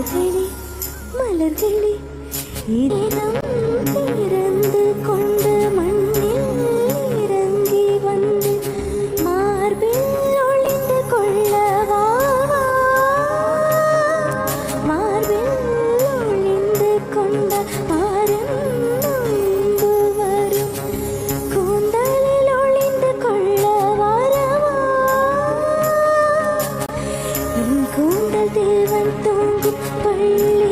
மலர்களே மலர்களே இதம் திறந்து கொண்டு மண்ணில் இறங்கி வந்து மார்பில் ஒளிந்து கொள்ளவா மார்பில் ஒளிந்து கொண்ட மாறும் நொந்து வரும் கூந்தலில் ஒளிந்து கொள்ள வரவா என் கூந்தல் தேவன் தூங்கும் பள்ளி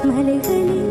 மலைகளே